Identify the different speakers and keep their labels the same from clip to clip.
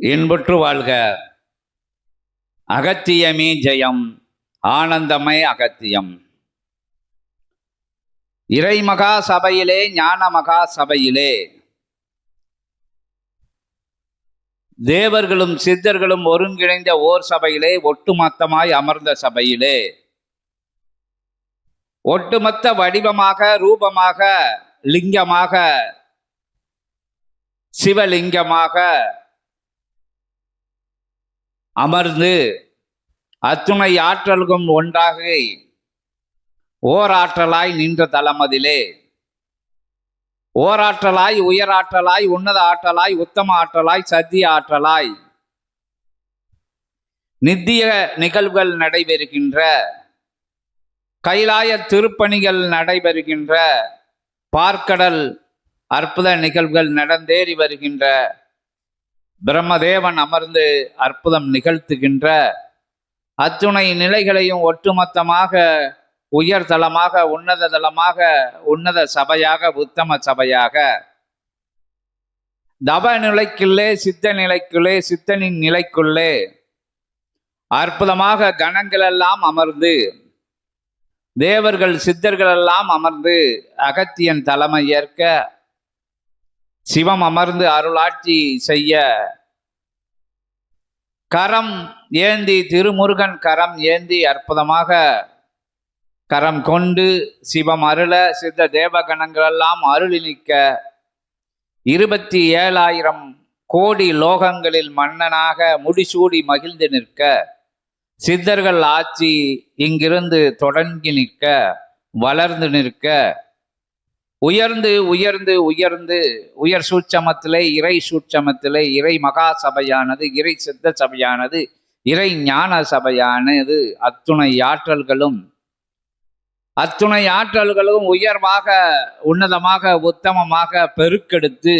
Speaker 1: இன்புற்று வாழ்க. அகத்தியமே ஜெயம், ஆனந்தமே அகத்தியம். இறைமகா சபையிலே, ஞான மகா சபையிலே தேவர்களும் சித்தர்களும் ஒருங்கிணைந்த ஓர் சபையிலே, ஒட்டுமொத்தமாய் அமர்ந்த சபையிலே, ஒட்டுமொத்த வடிவமாக, ரூபமாக, லிங்கமாக, சிவலிங்கமாக அமர்ந்து அத்துணை ஆற்றல்கும் ஒன்றாக ஓராற்றலாய் நின்ற தலமதிலே, ஓராற்றலாய், உயராற்றலாய், உன்னத ஆற்றலாய், உத்தம ஆற்றலாய், சத்திய ஆற்றலாய் நித்திய நிகழ்வுகள் நடைபெறுகின்ற, கைலாய திருப்பணிகள் நடைபெறுகின்ற, பார்க்கடல் அற்புத நிகழ்வுகள் நடந்தேறி வருகின்ற, பிரம்மதேவன் அமர்ந்து அற்புதம் நிகழ்த்துகின்ற அத்துணை நிலைகளையும் ஒட்டுமொத்தமாக உயர் தலமாக, உன்னத தலமாக, உன்னத சபையாக, உத்தம சபையாக, தவ நிலைக்குள்ளே, சித்த நிலைக்குள்ளே, சித்தனின் நிலைக்குள்ளே அற்புதமாக கணங்கள் எல்லாம் அமர்ந்து, தேவர்கள் சித்தர்கள் எல்லாம் அமர்ந்து அகத்தியன் தலைமை ஏற்க, சிவம் அமர்ந்து அருளாட்சி செய்ய, கரம் ஏந்தி, திருமுருகன் கரம் ஏந்தி அற்புதமாக கரம் கொண்டு சிவம் அருள, சித்த தேவகணங்கள் எல்லாம் அருளி நிற்க, 27,000 கோடி லோகங்களில் மன்னனாக முடிசூடி மகிழ்ந்து நிற்க, சித்தர்கள் ஆட்சி இங்கிருந்து தொடங்கி நிற்க, வளர்ந்து நிற்க, உயர்ந்து உயர்ந்து உயர்ந்து உயர் சூட்சமத்திலே, இறை சூட்சமத்திலே இறை மகா சபையானது, இறை சித்த சபையானது, இறை ஞான சபையானது அத்துணை ஆற்றல்களும் உயர்வாக, உன்னதமாக, உத்தமமாக பெருக்கெடுத்து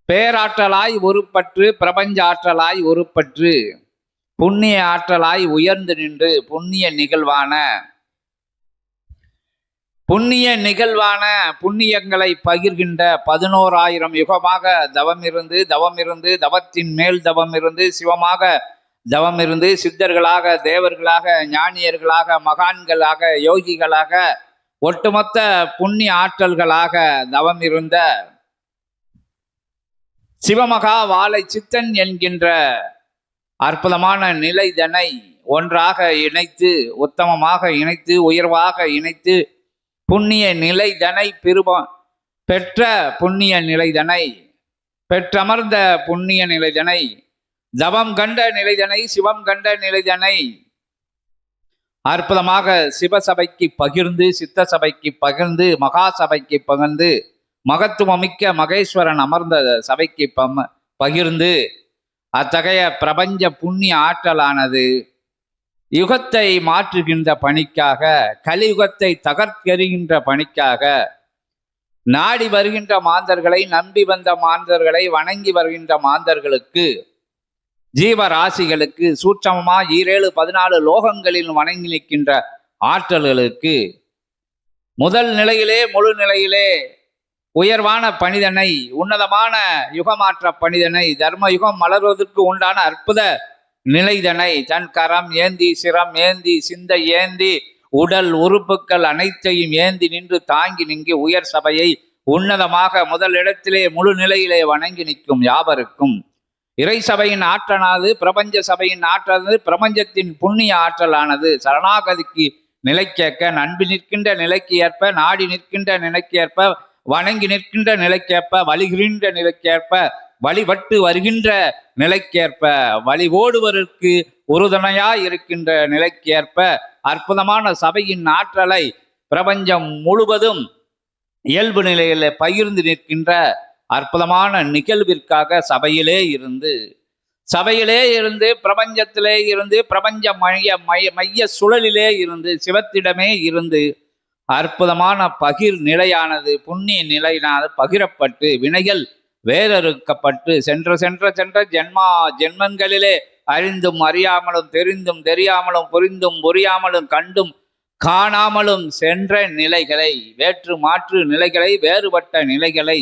Speaker 1: பேராற்றலாய் உருப்பற்று, பிரபஞ்ச ஆற்றலாய் உருப்பற்று, புண்ணிய ஆற்றலாய் உயர்ந்து நின்று புண்ணிய நிகழ்வான புண்ணியங்களை பகிர்கின்ற 11,000 யுகமாக தவமிருந்து தவத்தின் மேல் தவமிருந்து சிவமாக தவமிருந்து சித்தர்களாக, தேவர்களாக, ஞானியர்களாக, மகான்களாக, யோகிகளாக, ஒட்டுமொத்த புண்ணிய ஆற்றல்களாக தவமிருந்த சிவமகா வாழை சித்தன் என்கின்ற அற்புதமான நிலைதனை ஒன்றாக இணைத்து, உத்தமமாக இணைத்து, உயர்வாக இணைத்து, புண்ணிய நிலைதனை பெற்ற புண்ணிய நிலைதனை, பெற்றமர்ந்த புண்ணிய நிலைதனை, தவம் கண்ட நிலைதனை, சிவம் கண்ட நிலைதனை அற்புதமாக சிவசபைக்கு பகிர்ந்து, சித்த சபைக்கு பகிர்ந்து, மகா சபைக்கு பகிர்ந்து, மகத்துவமிக்க மகேஸ்வரன் அமர்ந்த சபைக்கு பகிர்ந்து, அத்தகைய பிரபஞ்ச புண்ணிய ஆற்றலானது யுகத்தை மாற்றுகின்ற பணிக்காக, கலியுகத்தை தகர்க்கெறிகின்ற பணிக்காக, நாடி வருகின்ற மாந்தர்களை, நம்பி வந்த மாந்தர்களை, வணங்கி வருகின்ற மாந்தர்களுக்கு, ஜீவராசிகளுக்கு, சூட்சமமா 14 லோகங்களில் வணங்கி நிற்கின்ற ஆற்றல்களுக்கு முதல் நிலையிலே, முழு நிலையிலே உயர்வான பணிதனை, உன்னதமான யுகமாற்ற பணிதனை, தர்ம யுகம் மலர்வதற்கு உண்டான அற்புத நிலைதனை தன் கரம் ஏந்தி, சிரம் ஏந்தி, சிந்தை ஏந்தி, உடல் உறுப்புகள் அனைத்தையும் ஏந்தி நின்று தாங்கி நின்று உயர் சபையை உன்னதமாக முதல் இடத்திலே முழு நிலையிலே வணங்கி நிற்கும் யாவருக்கும் இறை சபையின் ஆற்றலானது, பிரபஞ்ச சபையின் ஆற்றலானது, பிரபஞ்சத்தின் புண்ணிய ஆற்றலானது சரணாகதிக்கு நிலைக்கேற்க, நன்பி நிற்கின்ற நிலைக்கு ஏற்ப, நாடி நிற்கின்ற நிலைக்கு ஏற்ப, வணங்கி நிற்கின்ற நிலைக்கேற்ப, வழிகின்ற நிலைக்கேற்ப, வழிபட்டு வருகின்ற நிலைக்கேற்ப, வழி ஓடுவதற்கு உறுதுணையாய் இருக்கின்ற நிலைக்கேற்ப அற்புதமான சபையின் ஆற்றலை பிரபஞ்சம் முழுவதும் இயல்பு நிலையில பகிர்ந்து நிற்கின்ற அற்புதமான நிகழ்விற்காக சபையிலே இருந்து பிரபஞ்சத்திலே இருந்து, பிரபஞ்ச மைய சுழலிலே இருந்து, சிவத்திடமே இருந்து அற்புதமான பகிர் நிலையானது, புண்ணிய நிலையானது பகிரப்பட்டு, வினைகள் வேறறுக்கப்பட்டு, சென்ற ஜென்மங்களிலே அறிந்தும் அறியாமலும், தெரிந்தும் தெரியாமலும், புரிந்தும் புரியாமலும், கண்டும் காணாமலும் சென்ற நிலைகளை, வேற்று மாற்று நிலைகளை, வேறுபட்ட நிலைகளை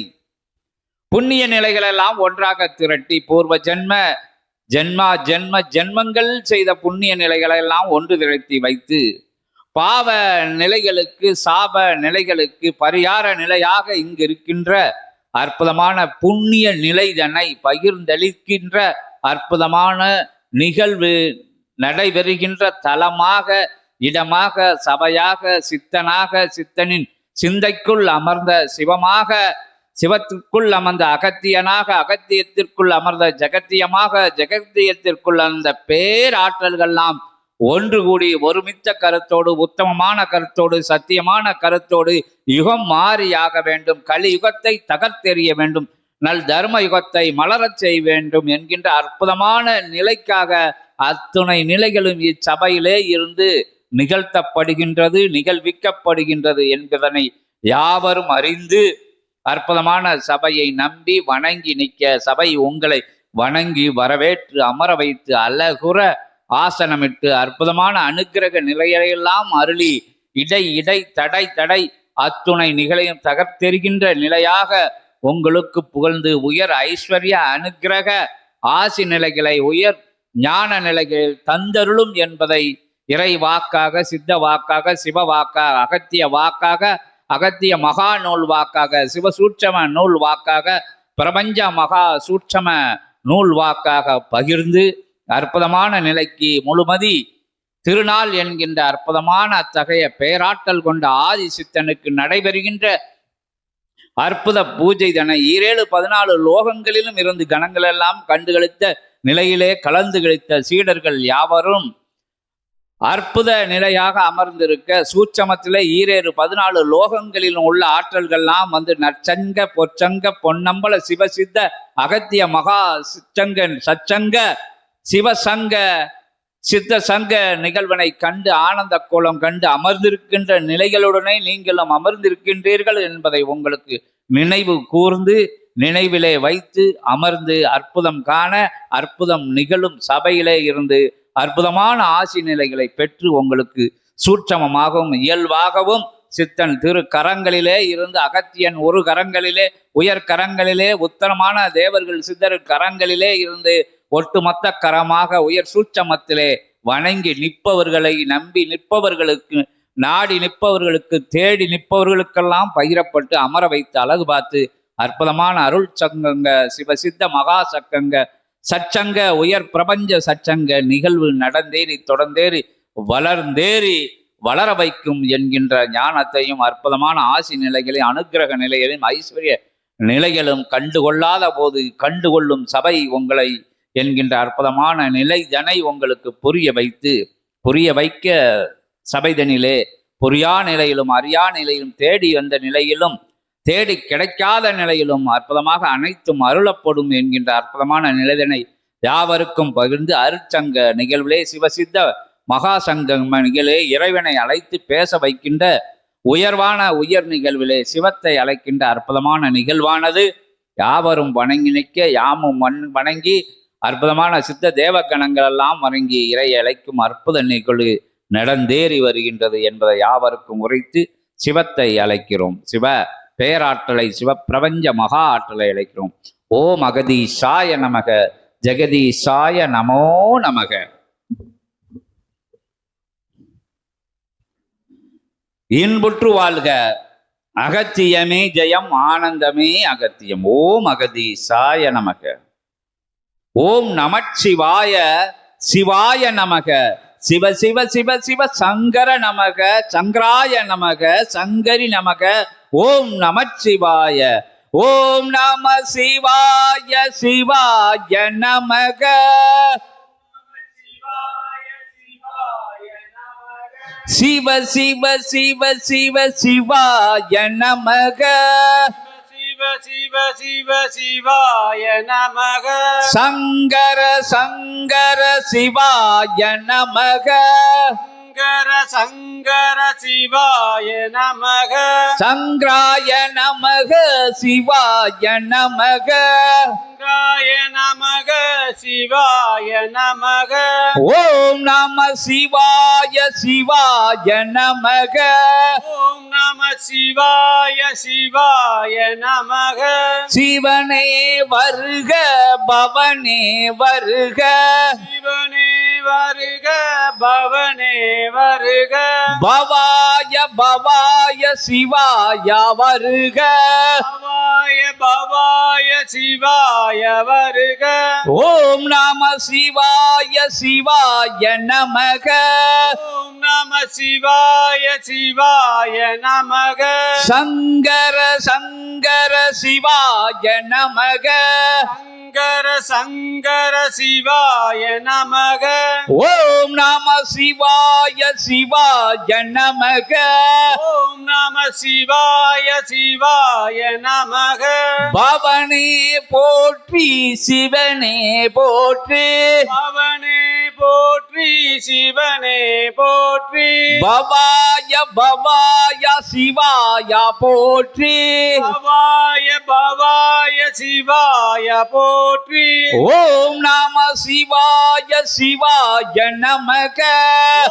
Speaker 1: புண்ணிய நிலைகளெல்லாம் ஒன்றாக திரட்டி பூர்வ ஜென்மங்கள் செய்த புண்ணிய நிலைகளெல்லாம் ஒன்று திரட்டி வைத்து பாவ நிலைகளுக்கு சாப நிலைகளுக்கு பரிகார நிலையாக இங்கு இருக்கின்ற அற்புதமான புண்ணிய நிலைதனை பகிர்ந்தளிக்கின்ற அற்புதமான நிகழ்வு நடைபெறுகின்ற தலமாக இடமாக சபையாக சித்தனாக சித்தனின் சிந்தைக்குள் அமர்ந்த சிவமாக சிவத்திற்குள் அமர்ந்த அகத்தியனாக அகத்தியத்திற்குள் அமர்ந்த ஜகத்தியமாக ஜகத்தியத்திற்குள் அந்த பேராற்றல்கள்லாம் ஒன்று கூடி ஒருமித்த கருத்தோடு உத்தமமான கருத்தோடு சத்தியமான கருத்தோடு யுகம் மாறியாக வேண்டும், கலியுகத்தை தகர்த்தெறிய வேண்டும், நல் தர்ம யுகத்தை மலரச் செய்ய வேண்டும் என்கின்ற அற்புதமான நிலைக்காக அத்துணை நிலைகளும் இச்சபையிலே இருந்து நிகழ்த்தப்படுகின்றது, நிகழ்விக்கப்படுகின்றது என்பதனை யாவரும் அறிந்து அற்புதமான சபையை நம்பி வணங்கி நிற்க சபை உங்களை வணங்கி வரவேற்று அமர வைத்து அழகுற ஆசனமிட்டு அற்புதமான அனுக்கிரக நிலையெல்லாம் அருளி இடை தடை அத்துணை நிகழையும் தகர்த்தெறிகின்ற நிலையாக உங்களுக்கு புகழ்ந்து உயர் ஐஸ்வர்ய அனுக்கிரக ஆசி நிலைகளை உயர் ஞான நிலைகளில் தந்தருளும் என்பதை இறை வாக்காக சித்த வாக்காக சிவ வாக்காக அகத்திய வாக்காக அகத்திய மகா நூல் வாக்காக சிவசூட்சம நூல் வாக்காக பிரபஞ்ச மகா சூட்சம நூல் வாக்காக பகிர்ந்து அற்புதமான நிலைக்கு முழுமதி திருநாள் என்கின்ற அற்புதமான அத்தகைய பேராற்றல் கொண்ட ஆதி சித்தனுக்கு நடைபெறுகின்ற அற்புத பூஜை தனை 14 லோகங்களிலும் இருந்து கணங்கள் எல்லாம் கண்டுகளித்த நிலையிலே கலந்து கழித்த சீடர்கள் யாவரும் அற்புத நிலையாக அமர்ந்திருக்க சூட்சமத்திலே 14 லோகங்களிலும் உள்ள ஆற்றல்கள்லாம் வந்து நற்சங்க பொற்சங்க பொன்னம்பல சிவசித்த அகத்திய மகா சச்சங்க சிவசங்க சித்த சங்க நிகழ்வனை கண்டு ஆனந்த கோலம் கண்டு அமர்ந்திருக்கின்ற நிலைகளுடனே நீங்களும் அமர்ந்திருக்கின்றீர்கள் என்பதை உங்களுக்கு நினைவு கூர்ந்து நினைவிலே வைத்து அமர்ந்து அற்புதம் காண அற்புதம் நிகழும் சபையிலே இருந்து அற்புதமான ஆசி நிலைகளை பெற்று உங்களுக்கு சூட்சமமாகவும் இயல்பாகவும் சித்தன் திரு கரங்களிலே இருந்து அகத்தியன் ஒரு கரங்களிலே உயர் கரங்களிலே உத்தரமான தேவர்கள் சித்தர் கரங்களிலே இருந்து ஒட்டுமொத்த கரமாக உயர் சூட்சமத்திலே வணங்கி நிற்பவர்களை நம்பி நிற்பவர்களுக்கு நாடி நிற்பவர்களுக்கு தேடி நிற்பவர்களுக்கெல்லாம் பகிரப்பட்டு அமர வைத்து அழகு பார்த்து அற்புதமான அருள் சங்கங்க சிவசித்த மகா சக்கங்க சச்சங்க உயர் பிரபஞ்ச சச்சங்க நிகழ்வு நடந்தேறி தொடர்ந்தேறி வளர்ந்தேறி வளர வைக்கும் என்கின்ற ஞானத்தையும் அற்புதமான ஆசி நிலைகளையும் அனுக்கிரக நிலைகளையும் ஐஸ்வர்ய நிலைகளும் கண்டுகொள்ளாத போது கண்டுகொள்ளும் சபை உங்களை என்கின்ற அற்புதமான நிலை தனை உங்களுக்கு புரிய வைக்க சபைதனிலே புரியா நிலையிலும் அறியா நிலையிலும் தேடி வந்த நிலையிலும் தேடி கிடைக்காத நிலையிலும் அற்புதமாக அனைத்தும் அருளப்படும் என்கின்ற அற்புதமான நிலைதனை யாவருக்கும் பகிர்ந்து அருட்சங்க நிகழ்விலே சிவசித்த மகா சங்க நிகழ்வே இறைவனை அழைத்து பேச வைக்கின்ற உயர்வான உயர் நிகழ்விலே சிவத்தை அழைக்கின்ற அற்புதமான நிகழ்வானது யாவரும் வணங்கி நிற்க யாமும் வணங்கி அற்புதமான சித்த தேவகணங்கள் எல்லாம் வணங்கி இறை அழைக்கும் அற்புத நிகழ்வு நடந்தேறி வருகின்றது என்பதை யாவருக்கும் உரைத்து சிவத்தை அழைக்கிறோம். சிவ பேராற்றலை சிவ பிரபஞ்ச மகா ஆற்றலை அழைக்கிறோம். ஓம் அகதீசாய நமக ஜெகதீசாய நமோ நமக. இன்புற்று வாழ்க அகத்தியமே ஜெயம் ஆனந்தமே அகத்தியம். ஓம் அகதீசாய நமக. ஓம் நமச்சிவாய சிவாய நமக. சிவ சிவ சிவ சிவ சங்கர நமக சங்கராய நமக சங்கரி நமக. ஓம் நமச்சிவாய. ஓம் நம சிவாய சிவாய நமக. சிவ சிவ சிவ சிவ சிவாய நமக. சிவ சிவ சிவ சிவாய நமக. சங்கர சங்கர சிவாய நமக. சங்கர சங்கர சிவாய நமக. சங்கராய நமக சிவாய நமக. சங்கராய நமக
Speaker 2: சிவாய நமக.
Speaker 1: ஓம் நம சிவாய சிவாய நமக.
Speaker 2: ஓம் நம சிவாய சிவாய நமக.
Speaker 1: சிவனே வருக பவனே வருக.
Speaker 2: சிவனே வருக பவனே வருக.
Speaker 1: பவாய பவாய சிவாய வருக.
Speaker 2: பவாய பவாய சிவாய வருக.
Speaker 1: ஓம் நம சிவாய சிவாய நமக.
Speaker 2: ஓம் நம சிவாய சிவாய நமக.
Speaker 1: சங்கர சங்கர சிவாய நமக.
Speaker 2: சங்கர சங்கர சிவாய நமக.
Speaker 1: ஓம் நம சிவாய சிவாய நமக.
Speaker 2: ஓம் நம சிவாய சிவாய நமக.
Speaker 1: பவனே போற்றி சிவனே போற்றி.
Speaker 2: பவனே போற்றி சிவனே போற்றி.
Speaker 1: பவாய பவாய சிவாய போற்றி.
Speaker 2: பவாய பவாய சிவாய போற்றி.
Speaker 1: ஓம் நம சிவாய சிவாய நமக.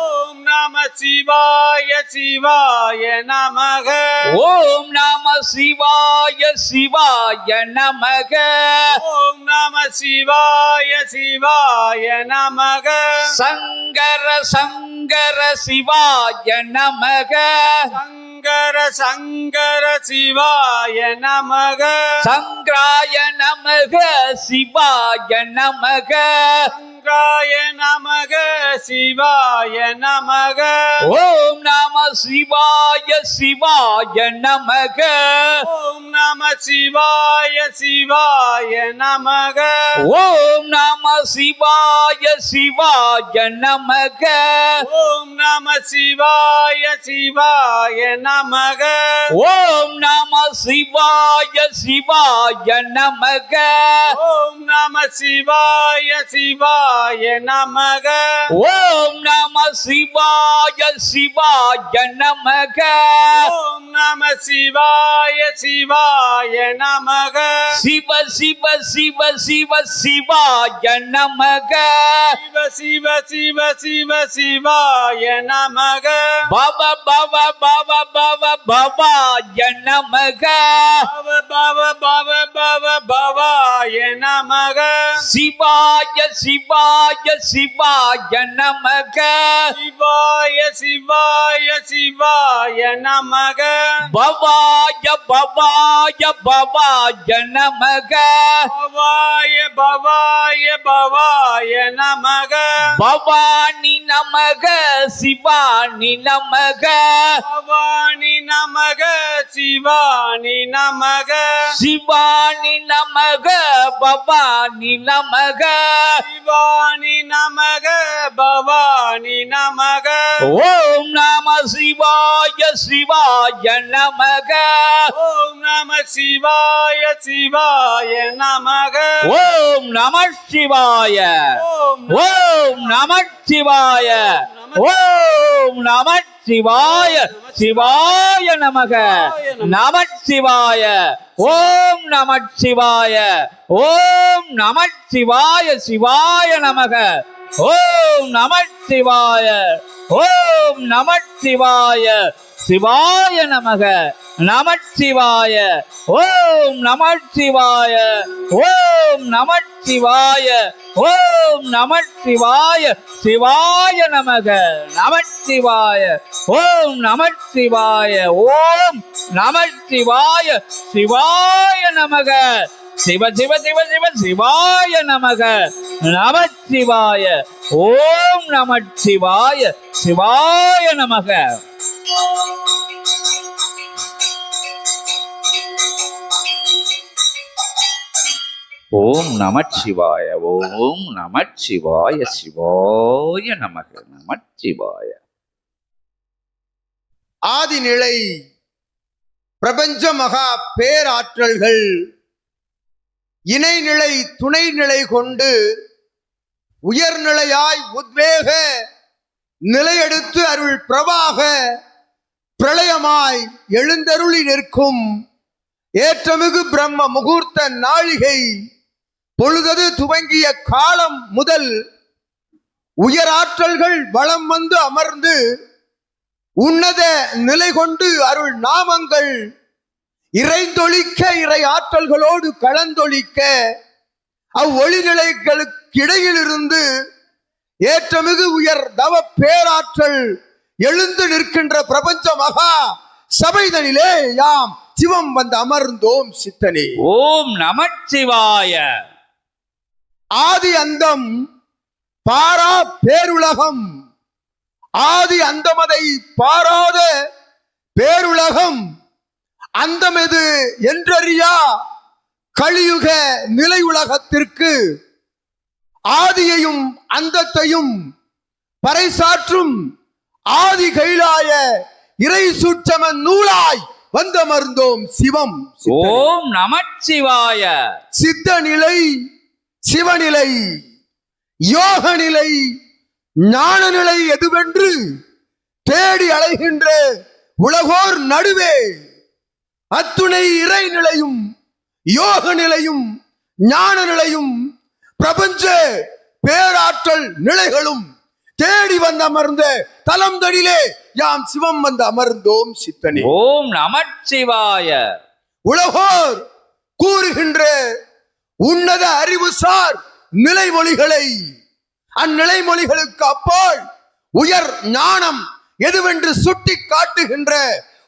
Speaker 2: ஓம் நம சிவாய சிவாய நமக.
Speaker 1: ஓம் நம சிவாய சிவாய நமக.
Speaker 2: ஓம் நம சிவாய சிவாய நமக.
Speaker 1: சங்கர சங்கர சிவாய நமக.
Speaker 2: சங்கர சங்கர சிவாய நமக.
Speaker 1: சங்கராய நமக சிவாய நமக.
Speaker 2: சங்கராய நமக சிவாய நமக.
Speaker 1: ஓம் நம சிவாய சிவாய நமக.
Speaker 2: ஓம் நம சிவாய சிவாய நமக.
Speaker 1: ஓம் நம சிவாய சிவாய நமக.
Speaker 2: ஓம் நம சிவாய சிவாய நமக.
Speaker 1: ஓம் நம சிவாய சிவாய நமக.
Speaker 2: ஓம் நம சிவாய சிவாய நமக.
Speaker 1: ஓம் நம சிவாய சிவாய நமக.
Speaker 2: ஓம் நம சிவாய சிவாய நமக.
Speaker 1: சிவ சிவ சிவ சிவ சிவாய நமக.
Speaker 2: சிவ சிவ சிவ சிவ சிவாய நமக.
Speaker 1: பவ பவ பவ பவ பவாய நமக.
Speaker 2: பவ பவ பவ பவ பவாய நமக.
Speaker 1: சிவாய சிவாய சிவாய நமக.
Speaker 2: சிவாய சிவாய சிவாய நமக.
Speaker 1: பவாய பவாய பவாய நமக.
Speaker 2: பவாய பவாய பவாய நமக.
Speaker 1: பவானி நமக சிவானி நமக.
Speaker 2: பவானி நமக சிவானி நமக.
Speaker 1: சிவானி நமக பவானி நமக.
Speaker 2: சிவானி நமக பவானி நமக.
Speaker 1: ஓம் நம சிவாய சிவாய நமக.
Speaker 2: ஓம் நம சிவாய சிவாய நமக.
Speaker 1: ஓம் நம சிவாய.
Speaker 2: ஓம்
Speaker 1: ஓம் நம சிவாய. ஓம் நம சிவாய சிவாய நமக. நம சிவாய. ஓம் நம சிவாய. ஓம் நம சிவாய சிவாய நமக. ஓம் நம சிவாய. ஓம் நம சிவாய சிவாய நமக. நம சிவாய. ஓம் நம சிவாய. ஓம் நம சிவாய. ஓம் நம சிவாய சிவாய நமக. நம சிவாய. ஓம் நம சிவாய. ஓம் நம சிவாய சிவாய நமக. சிவ சிவ சிவ சிவ சிவாய நமக. நம சிவாய. ஓம் நம சிவாய சிவாய நமக. ஓம் நம சிவாய. ஓம் நம சிவாய சிவாய நமக. நம சிவாய.
Speaker 3: ஆதிநிலை பிரபஞ்ச மகா பேராற்றல்கள் இணைநிலை துணைநிலை கொண்டு உயர்நிலையாய் உத்வேக நிலையெடுத்து அருள் பிரவாக பிரளயமாய் எழுந்தருளி நிற்கும் ஏற்றமிகு பிரம்ம முகூர்த்த நாழிகை பொழுதது துவங்கிய காலம் முதல் உயராற்றல்கள் வலம் வந்து அமர்ந்து உன்னத நிலை கொண்டு அருள் நாமங்கள் இறைந்தொழிக்க, இறை ஆற்றல்களோடு கலந்தொழிக்க, அவ்வொளிநிலைகளுக்கு இடையிலிருந்து ஏற்றமிகு உயர் தவ பேராற்றல் எழுந்து நிற்கின்ற பிரபஞ்ச மகா சபைதனிலே யாம் சிவம் வந்து அமர்ந்தோம் சித்தனே.
Speaker 1: ஓம் நமச்சிவாய.
Speaker 3: ஆதி அந்தம் பாரா பேருலகம், ஆதி அந்தமதை பாராத பேருலகம், அந்தமெது என்றறியா கலியுக நிலை உலகத்திற்கு ஆதியையும் அந்தத்தையும் பறைசாற்றும் ஆதி கைலாய இறை சூட்சம நூலாய் வந்தமர்ந்தோம் சிவம்.
Speaker 1: ஓம் நமச்சிவாய.
Speaker 3: சித்த நிலை, சிவநிலை, யோக நிலை, ஞான நிலை எதுவென்று தேடி அலைகின்ற உலகோர் நடுவே அத்துணை இறை நிலையும் யோக நிலையும் ஞான நிலையும் பிரபஞ்ச பேராற்றல் நிலைகளும் தேடி வந்து அமர்ந்த தலம் தனிலே யாம் சிவம் வந்து அமர்ந்தோம் சித்தனே.
Speaker 1: ஓம் நமச்சிவாய.
Speaker 3: உலகோர் கூறுகின்ற உன்னத அறிவுசார் நிலைமொழிகளை, அந்நிலைமொழிகளுக்கு அப்பால் உயர் ஞானம் எதுவென்று சுட்டி காட்டுகின்ற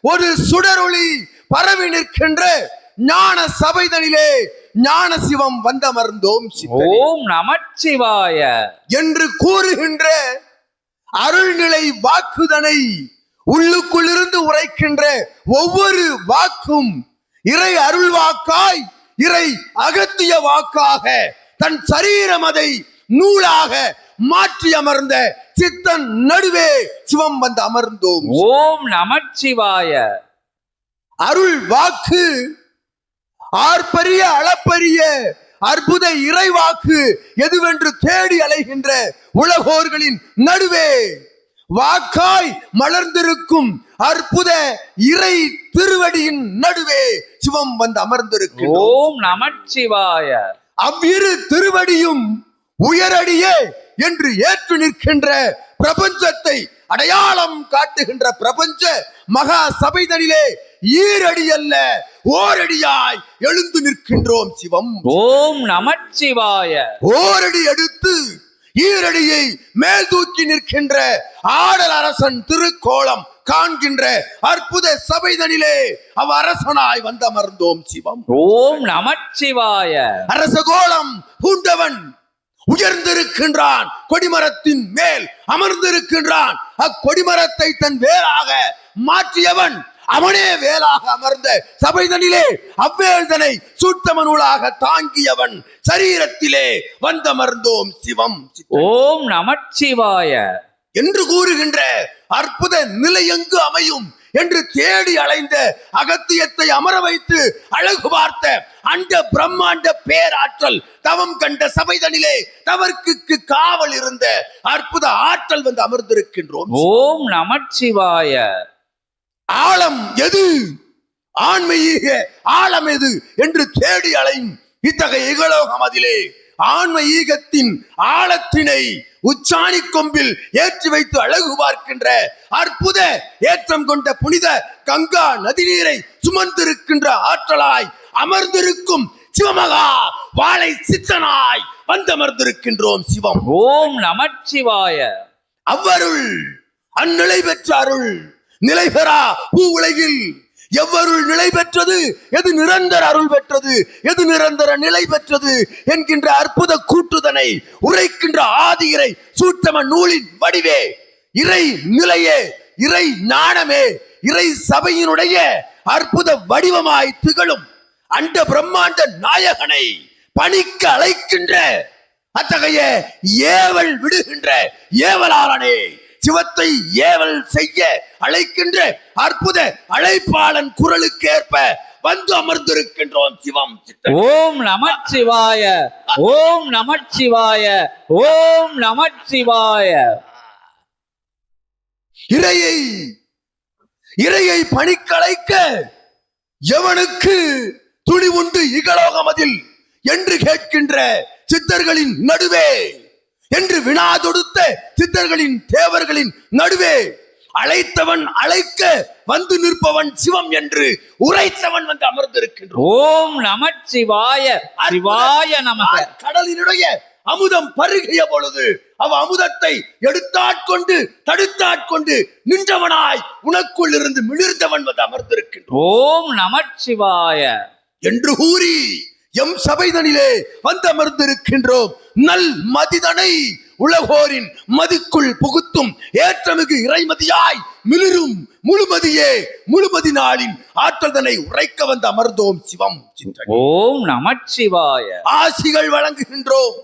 Speaker 3: ஒரு சுடரொளி பரவி நிற்கின்ற ஞான சபைதனிலே ஞான சிவம் வந்தமர்ந்தோம் சித்தனே.
Speaker 1: ஓம் நமச்சிவாய
Speaker 3: என்று கூறுகின்ற அருள்நிலை வாக்குதனை உள்ளுக்குள்ளிருந்து உரைக்கின்ற ஒவ்வொரு வாக்கும் இறை அருள் வாக்காய், இறை அகத்திய வாக்காக தன் சரீரம் அதை நூலாக மாற்றி அமர்ந்த சித்தன் நடுவே சிவம் வந்து அமர்ந்தோம்.
Speaker 1: ஓம் நமச்சிவாய.
Speaker 3: அருள் வாக்கு ஆர்ப்பரிய அளப்பரிய அற்புத இறைவாக்கு எதுவென்று தேடி அலைகின்ற உலகோர்களின் நடுவே வாக்காய் மலர்ந்திருக்கும் அற்புத இறை திருவடியின் நடுவே சிவம் வந்து அமர்ந்திருக்கிறோம்.
Speaker 1: ஓம் நமச்சிவாய.
Speaker 3: அவ்விரு திருவடியும் உயரடியே என்று ஏற்று நிற்கின்ற பிரபஞ்சத்தை அடையாளம் காட்டுகின்ற பிரபஞ்ச மகா சபைதனிலே ஈரடி அல்ல ஓரடியாய் எழுந்து நிற்கின்றோம் சிவம்.
Speaker 1: ஓம் நமச்சிவாய.
Speaker 3: ஓரடி எடுத்து ஈரடியை மேல் தூக்கி நிற்கின்ற ஆடல் அரசன் திருக்கோலம் காண்கின்ற அற்புத சபைதனிலே அவ் அரசனாய் வந்தமர்ந்தோம் சிவம்.
Speaker 1: ஓம் நமச்சிவாய.
Speaker 3: அரச கோலம் பூண்டவன் உயர்ந்திருக்கின்றான், கொடிமரத்தின் மேல் அமர்ந்திருக்கின்றான். அக்கொடிமரத்தை தன் வேலாக மாற்றியவன் அவனே வேலாக அமர்ந்த சபைதனிலே அவ்வேள்தனை சூட்சம நூலாக தாங்கியவன் சரீரத்திலே வந்தமர்ந்தோம் சிவம்.
Speaker 1: ஓம் நமச்சிவாய
Speaker 3: என்று கூறுகின்ற அற்புத நிலை எங்கு அமையும் என்று தேடி அலைந்த அகத்தியத்தை அமர வைத்து அழகு பார்த்த அந்த பிரம்மாண்ட பேராற்றல் தவம் கண்ட சபைதனிலே தவற்கு காவல் இருந்த அற்புத ஆற்றல் வந்து அமர்ந்திருக்கின்றோம்.
Speaker 1: ஓம் நமச்சிவாய.
Speaker 3: ஆழம் எது, ஆன்மீக ஆழம் எது என்று தேடி அலையும் இத்தகைய இகலோகம் அதிலே ஆன்ம ஈகத்தின் ஆழத்தினை உச்சாணி கொம்பில் ஏற்றி வைத்து அழகு பார்க்கின்ற அற்புத ஏற்றம் கொண்ட புனித கங்கா நதி நீரை சுமந்திருக்கின்ற ஆற்றலாய் அமர்ந்திருக்கும் சிவமகா வாழை சித்தனாய் வந்தமர்ந்திருக்கின்றோம் சிவம்.
Speaker 1: ஓம் நமச்சிவாய.
Speaker 3: அவ்வருள் அந்நிலை பெற்ற அருள் நிலை பெறா பூ உலகில் எவ்வருள் நிலை பெற்றது, எது நிரந்தர அருள் பெற்றது, எது நிரந்தர நிலை பெற்றது என்கின்ற அற்புத கூற்றுதனை உரைக்கின்ற ஆதி இறை சூட்சம நூலின் வடிவே இறை நிலையே, இறை ஞானமே, இறை சபையினுடைய அற்புத வடிவமாய் திகழும் அண்ட பிரம்மாண்ட நாயகனை பணிக்க அழைக்கின்ற அத்தகைய ஏவல் விடுகின்ற ஏவலாளனே, சிவத்தை ஏவல் செய்ய அழைக்கின்ற அற்புத அழைப்பாளன் குரலுக்கேற்ப வந்து அமர்ந்திருக்கின்றோம் சிவம்.
Speaker 1: ஓம் நமச்சிவாய. ஓம் நமச்சிவாய. ஓம் நமச்சிவாய.
Speaker 3: இறையை பணிக்கழைக்க எவனுக்கு துணி உண்டு இகலோகமதில் என்று கேட்கின்ற சித்தர்களின் நடுவே, என்று வினா தொடுத்த சித்தர்களின் தேவர்களின் நடுவே அழைத்தவன் அழைக்க வந்து நிற்பவன் சிவம் என்று உரைத்தவன் வந்து அமர்ந்திருக்கின்றோம்.
Speaker 1: ஓம் நமச்சிவாய சிவாய நமக.
Speaker 3: கடலினுடைய அமுதம் பருகிய பொழுது அவ அமுதத்தை எடுத்தாட்கொண்டு தடுத்தாட்கொண்டு நின்றவனாய் உனக்குள் இருந்து மிளிர்ந்தவன் வந்து அமர்ந்திருக்கின்றோம்.
Speaker 1: ஓம் நமச்சிவாய
Speaker 3: என்று கூறி எம் சபைதனிலே வந்து அமர்ந்திருக்கின்றோம். நல் மதிதனை உலகோரின் மதிக்குள் புகுத்தும் ஏற்றமிகு இறைமதியாய் மிளிரும் முழுமதியே முழுமதி நாளின் ஆற்றல்தனை உரைக்க வந்து அமர்ந்தோம் சிவம் சிந்தனை.
Speaker 1: ஓம் நமச்சிவாய.
Speaker 3: ஆசிகள் வழங்குகின்றோம்.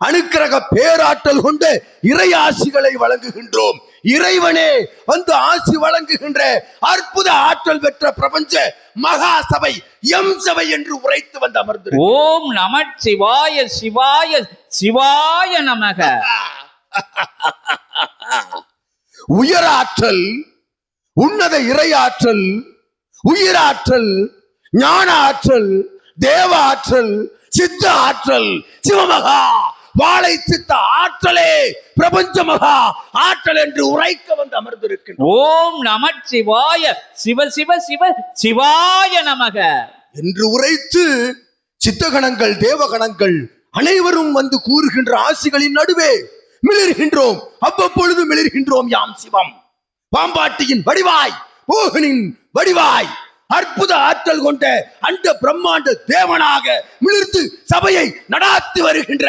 Speaker 3: அனுக்கிரக பேராற்றல் கொண்ட இறை ஆசிகளை வழங்குகின்றோம். இறைவனே வந்து ஆசி வழங்குகின்ற அற்புத ஆற்றல் பெற்ற பிரபஞ்ச மகா சபை எம் சபை என்று உரைத்து வந்து அமர்ந்து.
Speaker 1: ஓம் நமச்சிவாய சிவாய சிவாய நமக.
Speaker 3: உயராற்றல், உன்னத இறையாற்றல், உயிராற்றல், ஞான ஆற்றல், தேவ ஆற்றல், சித்த ஆற்றல், சிவமகா வாழை சித்த ஆற்றலே பிரபஞ்ச மகா ஆற்றல் என்று உரைக்க வந்து அமர்ந்திருக்கின்றோம்.
Speaker 1: ஓம் நமச்சிவாய சிவ சிவ சிவ சிவாய நமக
Speaker 3: என்று உரைத்து சித்தகணங்கள் தேவகணங்கள் அனைவரும் வந்து கூறுகின்ற ஆசிகளின் நடுவே மிளிர்கின்றோம். அவ்வப்பொழுது மிளிர்கின்றோம் யாம் சிவம். பாம்பாட்டியின் வடிவாய், மோகனின் வடிவாய், அற்புத ஆற்றல் கொண்ட அந்த பிரம்மாண்ட தேவனாக மிளிர்ந்து சபையை நடாத்தி வருகின்ற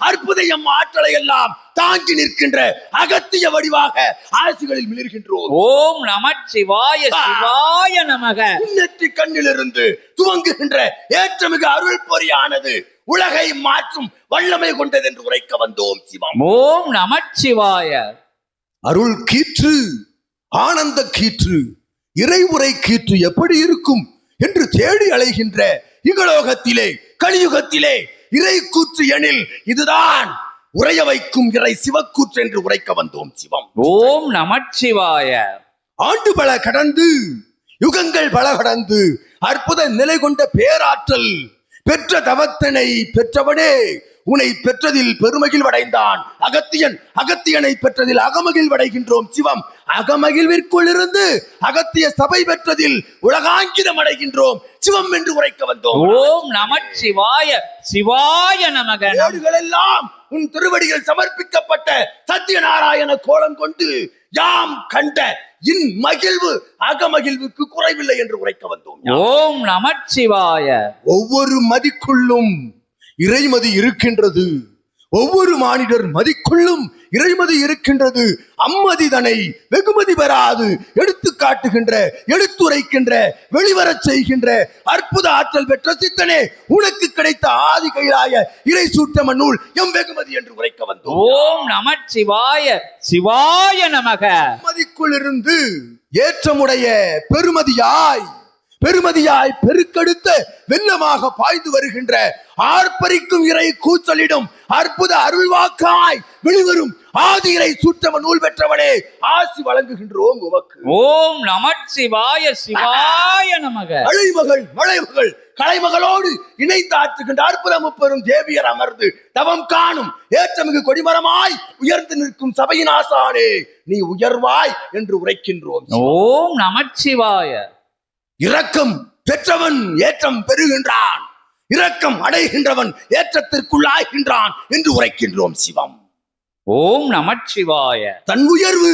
Speaker 3: அற்புத எம் ஆற்றலை எல்லாம் தாங்கி நிற்கின்ற அகத்திய வடிவாக ஆசிகளில் மிளிர்கின்றோம்.
Speaker 1: ஓம் நமச்சிவாய சிவாய நமக.
Speaker 3: நெற்றி கண்ணிலிருந்து துவங்குகின்ற ஏற்றமிகு அருள் பொறியானது உலகை மாற்றும் வல்லமை கொண்டது என்று உரைக்க வந்தோம் சிவம்.
Speaker 1: ஓம் நமச்சிவாய.
Speaker 3: அருள் கீற்று, ஆனந்த கீற்று, இறைவுரை கீற்று எப்படி இருக்கும் என்று தேடி அலைகின்ற இகலோகத்திலே கலியுகத்திலே இறை கூற்று எனில் இதுதான் உரைய வைக்கும் இறை சிவக்கூற்று என்று உரைக்க வந்தோம் சிவம்.
Speaker 1: ஓம் நமச்சிவாய.
Speaker 3: ஆண்டு பல கடந்து யுகங்கள் பல கடந்து அற்புத நிலை கொண்ட பேராற்றல் பெற்ற தவத்தினை பெற்றவனே உன்னை பெற்றதில் பெருமகிழ் அடைந்தான் அகத்தியன். அகத்தியனை பெற்றதில் அகமகிழ் அடைகின்றோம் சிவம். அகமகிழ்விற்குள் இருந்து அகத்திய சபை பெற்றதில் உலகாங்கிதம் அடைகின்றோம் சிவம் என்று உரைக்க வந்தோம்.
Speaker 1: ஓம் நமச்சிவாய சிவாய நமக.
Speaker 3: எல்லாம் உன் திருவடிகள் சமர்ப்பிக்கப்பட்ட சத்தியநாராயண கோலம் கொண்டு யாம் கண்ட இன் மகிழ்வு அகமகிழ்வுக்கு குறைவில்லை என்று உரைக்க வந்தோம்.
Speaker 1: ஓம் நமச்சிவாய.
Speaker 3: ஒவ்வொரு மதிக்குள்ளும் இறைமதி இருக்கின்றது. ஒவ்வொரு மானிடர் மதிக்குள்ளும் இறைமதி இருக்கின்றது. அம்மதிதனை வெகுமதி பெறாது எடுத்து காட்டுகின்ற, எடுத்துரைக்கின்ற, வெளிவரச் செய்கின்ற அற்புத ஆற்றல் பெற்ற சித்தனே உனக்கு கிடைத்த ஆதி கைலாய இறை சூட்டம நூல் எம் வெகுமதி என்று உரைக்க வந்தோம்.
Speaker 1: ஓம் நமச்சிவாய சிவாய நமக.
Speaker 3: மதிக்குள் இருந்து ஏற்றமுடைய பெருமதியாய் பெருமதியாய் பெருக்கெடுத்த வெள்ளமாக பாய்ந்து வருகின்ற ஆர்ப்பரிக்கும் இறை கூச்சலிடும் அற்புத அருள்வாக்காய் வெளிவரும் ஆதி இறை சூட்டம நூல் பெற்றவனே ஆசி வழங்குகின்றோம் உமக்கு.
Speaker 1: ஓம் நமச்சிவாய சிவாய நமக.
Speaker 3: அழைமகள் மலைமகள் கலைமகளோடு இணைத்து ஆற்றுகின்ற அற்புத முப்பெரும் தேவியர் அமர்ந்து தவம் காணும் ஏற்றமிகு கொடிமரமாய் உயர்ந்து நிற்கும் சபையின் ஆசானே நீ உயர்வாய் என்று உரைக்கின்றோம்.
Speaker 1: ஓம் நமச்சிவாய.
Speaker 3: இரக்கம் பெற்றவன் ஏற்றம் பெறுகின்றான், இரக்கம் அடைகின்றவன் ஏற்றத்திற்குள்ளாகின்றான் என்று உரைக்கின்றோம் சிவம்.
Speaker 1: ஓம் நமச்சிவாய.
Speaker 3: தன் உயர்வு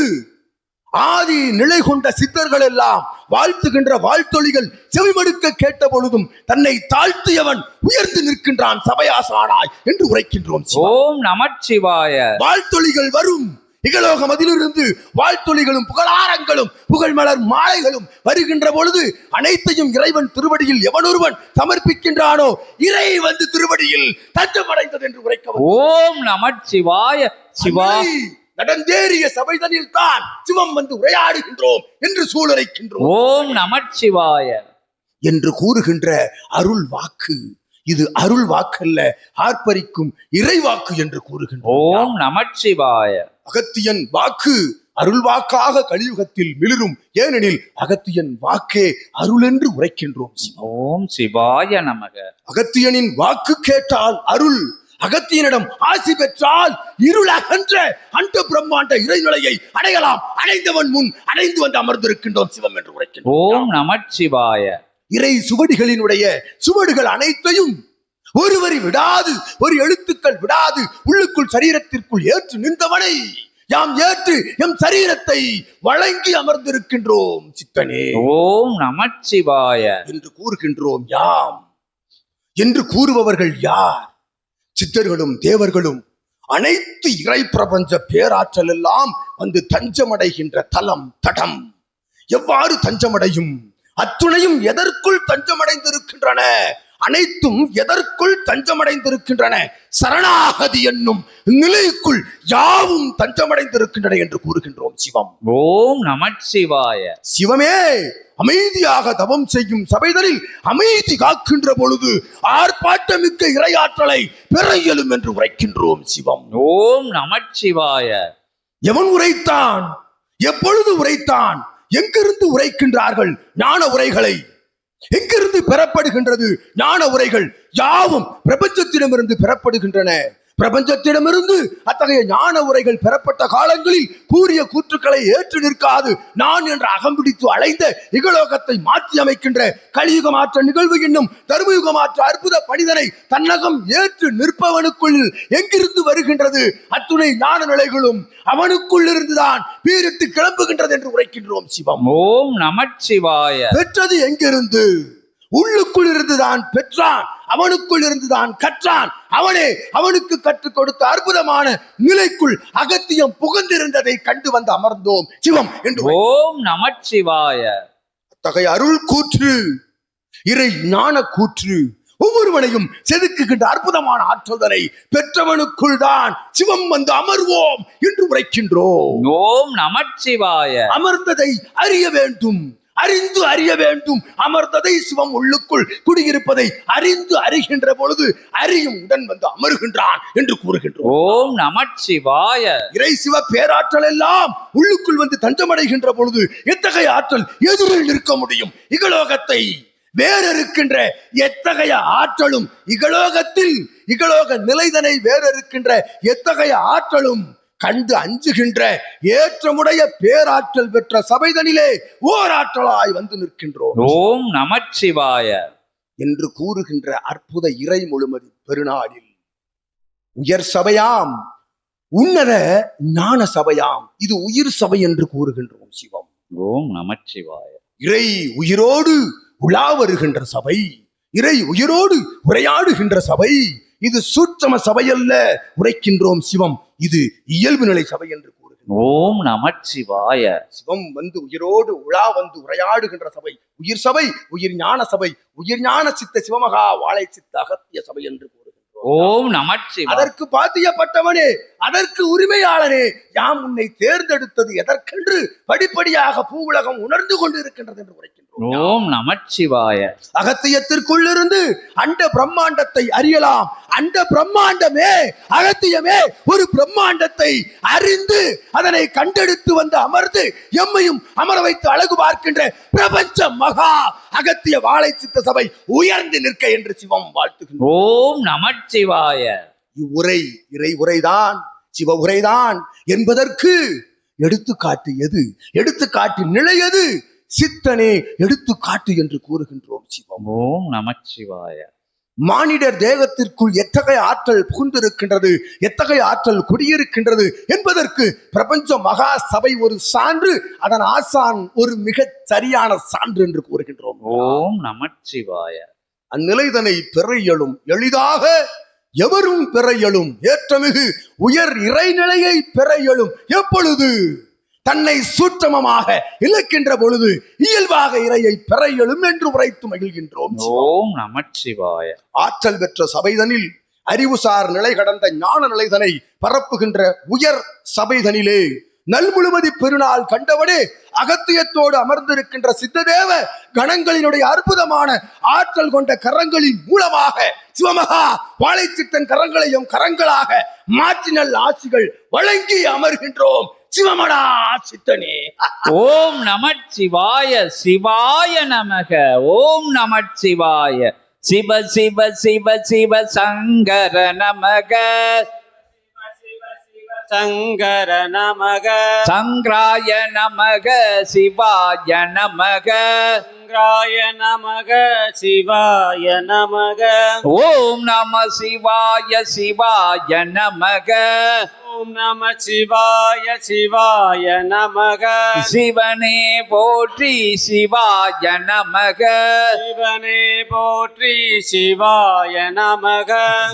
Speaker 3: ஆதி நிலை கொண்ட சித்தர்கள் எல்லாம் வாழ்த்துகின்ற வாழ்த்தொழிகள் செவிமடுக்க கேட்ட பொழுதும் தன்னை தாழ்த்தியவன் உயர்ந்து நிற்கின்றான் சபையாசானாய் என்று உரைக்கின்றோம்.
Speaker 1: ஓம் நமச்சிவாய.
Speaker 3: வாழ்த்தொழிகள் வரும் இகலோக மதிலிருந்து வாழ்த்தொழிகளும் புகழாரங்களும் புகழ் மலர் மாலைகளும் வருகின்ற பொழுது அனைத்தையும் இறைவன் திருவடியில் எவனொருவன் சமர்ப்பிக்கின்றானோ இறை வந்து திருவடியில் தஞ்சமடைந்தது என்று உரைக்க.
Speaker 1: ஓம் நமச்சிவாய சிவா.
Speaker 3: நடந்தேறிய சபைதனில் தான் சிவம் வந்து உரையாடுகின்றோம் என்று சூழலைக்கின்றோம்.
Speaker 1: ஓம் நமச்சிவாய
Speaker 3: என்று கூறுகின்ற அருள் வாக்கு இது அருள் வாக்கல்ல, ஆர்ப்பரிக்கும் இறை வாக்கு என்று கூறுகின்றோம்.
Speaker 1: ஓம் நமச்சிவாய.
Speaker 3: அகத்தியன் வாக்கு அருள்வாக்காக கலியுகத்தில் மிளிரும். ஏனெனில் அகத்தியன் வாக்கே அருள் என்று உரைக்கின்றோம்.
Speaker 1: ஓம் சிவாய நமக.
Speaker 3: அகத்தியனின் வாக்கு கேட்டால் அருள், அகத்தியனிடம் ஆசி பெற்றால் இருள் அகன்ற அண்ட பிரம்மாண்ட இறைநிலையை அடையலாம். அடைந்தவன் முன் அடைந்து வந்து அமர்ந்திருக்கின்றோம் சிவம் என்று உரைக்கின்றோம்.
Speaker 1: ஓம் நமச்சிவாய.
Speaker 3: இறை சுவடிகளினுடைய சுவடுகள் அனைத்தையும் ஒரு வரி விடாது, ஒரு எழுத்துக்கள் விடாது உள்ளுக்குள் சரீரத்திற்குள் ஏற்று நின்றவனை யாம் ஏற்று எம் சரீரத்தை வழங்கி அமர்ந்திருக்கின்றோம் சித்தனே.
Speaker 1: ஓம் நமச்சிவாய
Speaker 3: என்று கூறுகின்றோம். யாம் என்று கூறுபவர்கள் யார்? சித்தர்களும் தேவர்களும் அனைத்து இறை பிரபஞ்ச பேராற்றல் எல்லாம் வந்து தஞ்சமடைகின்ற தலம் தடம். எவ்வாறு தஞ்சமடையும்? அத்துணையும் எதற்குள் தஞ்சமடைந்திருக்கின்றன? அனைத்தும் எதற்குள் தஞ்சமடைந்திருக்கின்றன? சரணாகதி என்னும் நிலைக்குள் யாவும் தஞ்சமடைந்திருக்கின்றன என்று கூறுகின்றோம் சிவம்.
Speaker 1: ஓம் நமச்சிவாய.
Speaker 3: சிவமே அமைதியாக தவம் செய்யும் சபைகளில் அமைதி காக்கின்ற பொழுது ஆர்ப்பாட்டமிக்க இறையாற்றலை பெற இயலும் என்று உரைக்கின்றோம் சிவம்.
Speaker 1: ஓம் நமச்சிவாய.
Speaker 3: எவன் உரைத்தான்? எப்பொழுது உரைத்தான்? எங்கிருந்து உரைக்கின்றார்கள் ஞான உரைகளை? எங்கிருந்து பெறப்படுகின்றது ஞான உரைகள்? யாவும் பிரபஞ்சத்திடமிருந்து பெறப்படுகின்றன. பிரபஞ்சத்திடமிருந்து அத்தகைய ஞான உரைகள் பெறப்பட்ட காலங்களில் கூறிய கூற்றுக்களை ஏற்று நிற்காது நான் என்று அகம்பிடித்து அலைந்த இகலோகத்தை மாற்றி அமைக்கின்ற கலியுக மாற்ற நிகழ்வு என்னும் தர்மயுக மாற்ற அற்புத பணிதனை தன்னகம் ஏற்று நிற்பவனுக்குள் எங்கிருந்து வருகின்றது அத்துணை ஞான நிலைகளும் அவனுக்குள் இருந்துதான் பீரிட்டு கிளம்புகின்றது என்று உரைக்கின்றோம் சிவம்.
Speaker 1: ஓம் நமச்சிவாய.
Speaker 3: பெற்றது எங்கிருந்து? உள்ளுக்குள் இருந்துதான் பெற்றான், அவனுக்குள் இருந்துதான் கற்றான். அவனே அவனுக்கு கற்றுக் கொடுத்த அற்புதமான நிலைக்குள் அகத்தியம் புகுந்திருந்ததை கண்டு வந்து அமர்ந்தோம் சிவம் என்று.
Speaker 1: ஓம் நமச்சிவாய.
Speaker 3: அத்தகைய அருள் கூற்று, இறை ஞான கூற்று ஒவ்வொருவனையும் செதுக்குகின்ற அற்புதமான ஆற்றல்தனை பெற்றவனுக்குள் தான் சிவம் வந்து அமர்வோம் என்று உரைக்கின்றோம்.
Speaker 1: ஓம் நமச்சிவாய.
Speaker 3: அமர்ந்ததை அறிய வேண்டும், அறிந்து அறிய வேண்டும். அமர்ந்ததை சிவம் உள்ளுக்குள் குடியிருப்பதை அறிந்து அறிகின்ற பொழுது அறியும் உடன் வந்து அமர்கின்றான் என்று கூறுகின்றோம்.
Speaker 1: ஓம் நமச்சிவாய.
Speaker 3: இறை சிவ பேராற்றல் எல்லாம் உள்ளுக்குள் வந்து தஞ்சமடைகின்ற பொழுது எத்தகைய ஆற்றல் எதிரில் நிற்க முடியும்? இகலோகத்தை வேற இருக்கின்ற எத்தகைய ஆற்றலும் இகலோகத்தில் இகலோக நிலைதனை வேற இருக்கின்ற எத்தகைய ஆற்றலும் கண்டு அஞ்சுகின்ற ஏற்றமுடைய பேராற்றல் பெற்ற சபைதனிலே ஓராற்றலாய் வந்து நிற்கின்றோம்.
Speaker 1: ஓம் நமச்சிவாய
Speaker 3: என்று கூறுகின்ற அற்புத இறை முழுமதி பெருநாளில் உயர் சபையாம், உன்னத ஞான சபையாம், இது உயிர் சபை என்று கூறுகின்றோம் சிவம்.
Speaker 1: ஓம் நமச்சிவாய.
Speaker 3: இறை உயிரோடு உலா வருகின்ற சபை, இறை உயிரோடு உரையாடுகின்ற சபை. இது சூட்சம சபை அல்ல உரைக்கின்றோம் சிவம். இது இயல்பு நிலை சபை என்று கூறுகின்றோம்.
Speaker 1: ஓம் நமச்சிவாய.
Speaker 3: சிவம் வந்து உயிரோடு உலா வந்து உரையாடுகின்ற சபை உயிர் சபை, உயிர் ஞான சபை, உயிர் ஞான சித்த சிவமகா வாழை சித்த அகத்திய சபை என்று கூறுகின்றோம்.
Speaker 1: ஓம் நமச்சிவாய.
Speaker 3: அதற்கு பாத்தியப்பட்டவனே, அதற்கு உரிமையாளனே, யாம் உன்னை தேர்ந்தெடுத்தது எதற்கென்று படிப்படியாக பூவுலகம் உணர்ந்து கொண்டு இருக்கின்றது என்று உரைக்கின்றோம்.
Speaker 1: ஓம் நமச்சிவாய.
Speaker 3: அகத்தியத்திற்குள்ளிருந்து அண்ட பிரம்மாண்டத்தை அறியலாம். அண்ட பிரம்மாண்டமே, அகத்தியமே ஒரு பிரம்மாண்டத்தை அறிந்து அதனை கண்டெடுத்து வந்து அமர்ந்து எம்மையும் அமர வைத்து அழகு பார்க்கின்ற பிரபஞ்ச மகா அகத்திய வாழை சித்த சபை உயர்ந்து நிற்க என்று சிவம் வாழ்த்துகின்றோம்.
Speaker 1: ஓம் நமச்சிவாய.
Speaker 3: இவ்வுரை இறை உரைதான், சிவ உரைதான் என்பதற்கு எடுத்துக்காட்டு எது? எடுத்துக்காட்டு நிலை எது? சித்தனே எடுத்துக்காட்டு என்று கூறுகின்றோம் சிவம்.
Speaker 1: ஓம் நமச்சிவாய.
Speaker 3: மானிடர் தேகத்திற்குள் எத்தகைய ஆற்றல் புகுந்திருக்கின்றது, எத்தகைய ஆற்றல் குடியிருக்கின்றது என்பதற்கு பிரபஞ்ச மகா சபை ஒரு சான்று, அதன் ஆசான் ஒரு மிக சரியான சான்று என்று கூறுகின்றோம்.
Speaker 1: ஓம் நமச்சிவாய.
Speaker 3: அந்நிலைதனை பெற இயலும், எளிதாக எவரும் பெற இயலும். ஏற்றமிகு உயர் இறைநிலையை பெற இயலும். எப்பொழுது? தன்னை சூட்சமமாக இழக்கின்ற பொழுது இயல்பாக இறையை பெற இயலும் என்று உரைத்து மகிழ்கின்றோம்.
Speaker 1: ஓம் நமச்சிவாய.
Speaker 3: ஆற்றல் பெற்ற சபைதனில் அறிவுசார் நிலை கடந்த ஞான நிலைதனை பரப்புகின்ற உயர் சபைதனிலே நல்முழுமதி பெருநாள் கண்டவனே அகத்தியத்தோடு அமர்ந்திருக்கின்ற சித்ததேவ கணங்களினுடைய அற்புதமான ஆற்றல் கொண்ட கரங்களின் மூலமாக சிவமகா வாழை சித்தன் கரங்களையும் கரங்களாக மாற்றி நல் ஆசிகள் வழங்கி அமர்கின்றோம் சிவமடா சித்தனே.
Speaker 1: ஓம் நமச்சிவாய சிவாய நமக. ஓம் நமச்சிவாய சிவ சிவ சிவ சிவ சங்கர நமக.
Speaker 2: சங்கர நமக.
Speaker 1: சங்கராய நமக சிவாய நமக.
Speaker 2: சங்கராய நமக சிவாய நமக.
Speaker 1: ஓம் நம சிவாய சிவாய நமக.
Speaker 2: ஓம் நம சிவாய சிவாய நமக.
Speaker 1: சிவனே போற்றி சிவாய நமக.
Speaker 2: சிவனே போற்றி சிவாய நமக.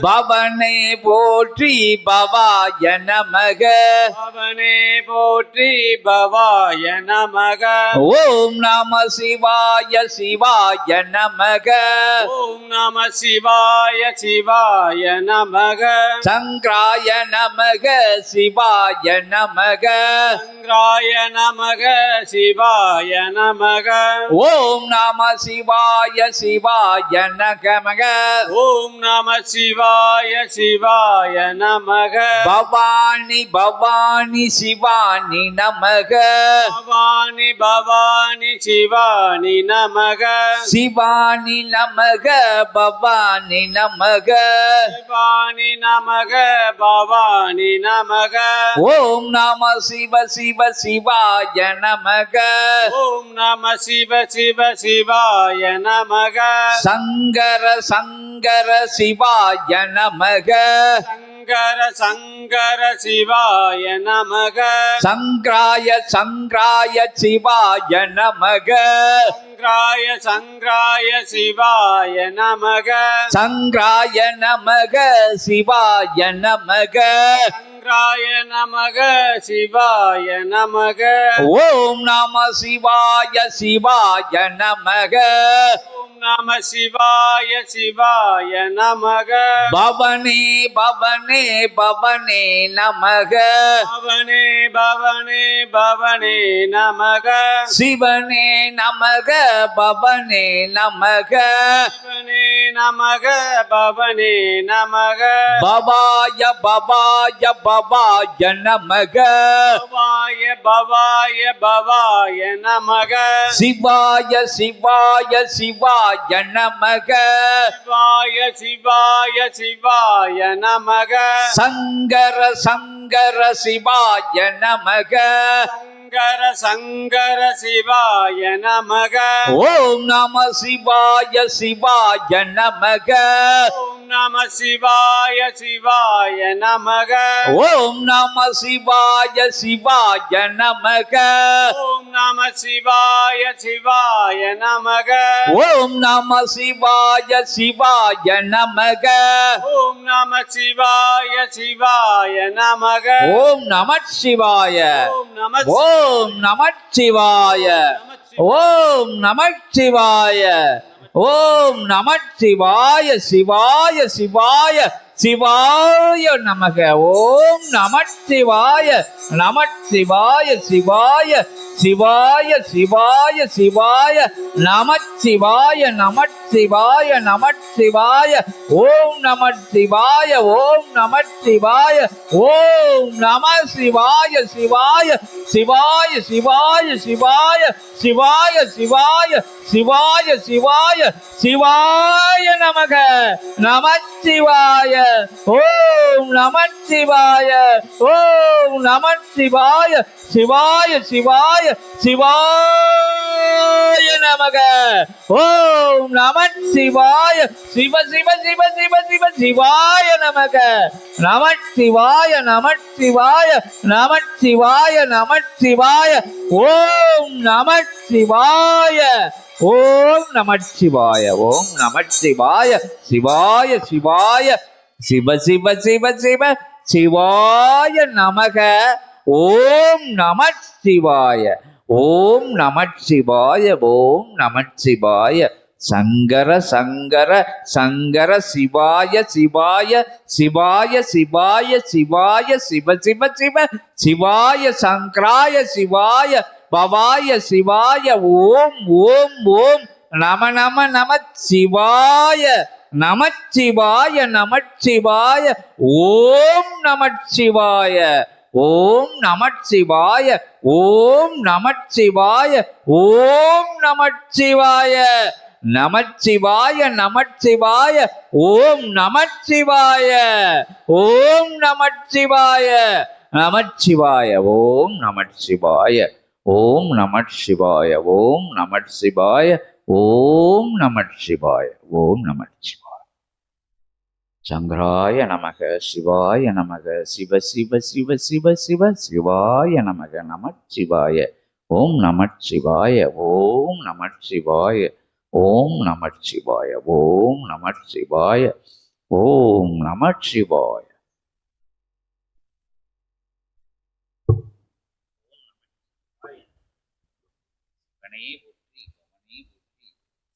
Speaker 1: பவனே போற்றி பவாய நமக.
Speaker 2: அவனே போற்றி பவாய நமக.
Speaker 1: ஓம் நம சிவாய சிவாய நமக.
Speaker 2: ஓம் நம சிவாய சிவாய நமக.
Speaker 1: சங்கராய நமக சிவாய நமக.
Speaker 2: சங்கராய நமக சிவாய நமக.
Speaker 1: ஓம் நம சிவாய சிவாய நமக.
Speaker 2: ஓம் நம சிவாய சிவாய நமக.
Speaker 1: பவானி பவானி சிவானி நமக.
Speaker 2: பவானி பவானி சிவானி நமக.
Speaker 1: சிவானி நமக பவானி நமக.
Speaker 2: சிவானி நமக பவானி நமக.
Speaker 1: ஓம் நம சிவ சிவ சிவாய நமக.
Speaker 2: ஓம் நம சிவ சிவ சிவாய நமக.
Speaker 1: சங்கர சங்கர சிவாய நமக.
Speaker 2: சங்கர சங்கர சிவாய நமக.
Speaker 1: சங்கராய சங்கராய சிவாய நமக.
Speaker 2: சங்கராய சங்கராய சிவாய நமக.
Speaker 1: சங்கராய நமக சிவாய நமக.
Speaker 2: சங்கராய நமக சிவாய நமக.
Speaker 1: ஓம் நம சிவாய சிவாய நமக.
Speaker 2: ஓம் நம சிவாய சிவாய நமக.
Speaker 1: பவனே பவனே பவனே நமக.
Speaker 2: பவனே பவனே பவனே நமக.
Speaker 1: சிவனே நமக பவனே நமக.
Speaker 2: சிவனே நமக பவனே நமக.
Speaker 1: பவாய பவாய பவாய நமக.
Speaker 2: பவாய பவாய பவாய நமக.
Speaker 1: சிவாய சிவாய சிவாய நமக.
Speaker 2: சிவாய சிவாய சிவாய நமக.
Speaker 1: சங்கர சங்கர சிவாய நமக.
Speaker 2: சங்கர சங்கர சிவாய நமக.
Speaker 1: ஓம் நம சிவாய சிவாய நமக.
Speaker 2: ஓம் நம சிவாய சிவாய நமக.
Speaker 1: ஓம் நம சிவாய சிவாய நமக.
Speaker 2: ஓம் நம சிவாய சிவாய நமக.
Speaker 1: ஓம் நம சிவாய சிவாய நமக.
Speaker 2: ஓம் நம சிவாய சிவாய நமக.
Speaker 1: ஓம் நம சிவாய.
Speaker 2: ஓம் நம
Speaker 1: ஓம் நம சிவாய. ஓம் நம சிவாய. ஓம் நம சிவாய சிவாய சிவாய சிவாய நமக. ஓம் நம சிவாய நம சிவாய சிவாய சிவாய சிவாய சிவாய நம சிவாய நம சிவாய நம சிவாய. ஓம் நம சிவாய. ஓம் நம சிவாய. ஓம் நம சிவாய சிவாய சிவாய சிவாய சிவாய சிவாய சிவாய சிவாய சிவாய சிவாய நமக. நம சிவாய. ஓம் நம சிவாய. ஓம் நம சிவாய சிவாய சிவாய சிவாய நமக. ஓம் நம சிவாய. சிவ சிவ சிவ சிவ சிவ சிவாய நமக. நம சிவாய நம சிவாய நம சிவாய நம சிவாய. ஓம் நம சிவாய. ஓம் நம சிவாய. ஓம் நம சிவாய சிவாய சிவாய சிவ சிவ சிவ சிவ சிவாய நமக. ஓம் நம சிவாய. ஓம் நம சிவாய. ஓம் நம சிவாய. சங்கர சங்கர சங்கர சிவாய சிவாய சிவாய சிவாய சிவாய சிவ சிவ சிவ சிவாய சங்கராய சிவாய பவாய சிவாய. ஓம் ஓம் ஓம் நம நம நம சிவாய. நமச்சிவாய நமச்சிவாய. ஓம் நமச்சிவாய. ஓம் நமச்சிவாய ஓம் நமச்சிவாய ஓம் நமச்சிவாய நமச்சிவாய நமச்சிவாய ஓம் நமச்சிவாய ஓம் நமச்சிவாய நமச்சிவாய ஓம் நமச்சிவாய ஓம் நமச்சிவாய ஓம் நமச்சிவாய ஓம் நமச்சிவாய ஓம் நமச்சிவாய. சங்கராய நமக சிவாய நமக சிவ சிவ சிவ சிவ சிவ சிவாய நமக நமச்சிவாய ஓம் நமச்சிவாய ஓம் நமச்சிவாய ஓம் நமச்சிவாய ஓம் நமச்சிவாய ஓம் நமச்சிவாய.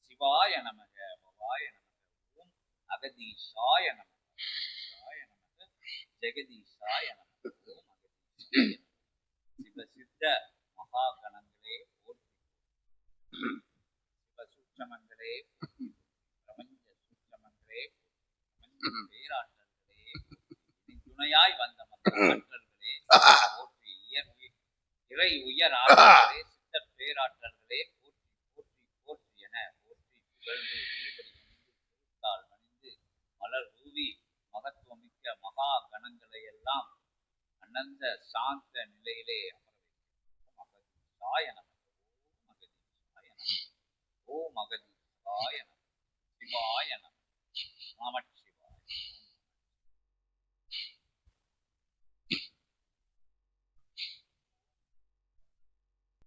Speaker 1: சிவாய நமக பவாய நமக ஓம் அகதீஷாய நமக ஜெகதீஷாய நமக ஓம் அகதீஷாய சிவ சித்த மகாகணங்களே போற்றி சிவ சூட்சமங்களே பிரபஞ்ச சூட்சமங்களே பிரபஞ்ச பேராற்றல்களே துணையாய் வந்த ஆற்றல்களே போற்றி இறை உயர் ஆற்றல்களே சித்த பேராற்றல்களே போற்றி போற்றி போற்றி என போற்றி புகழ்ந்து திருப்பதி பணிந்து மலர் ரூவி மகத்துவமிக்க மகா கணங்களை எல்லாம் அனந்த சாந்த நிலையிலே அமர வைக்கும். மகதீஷாய நமக ஓம் மகதீஷாய நமக ஓம் மகதீஷாய நமக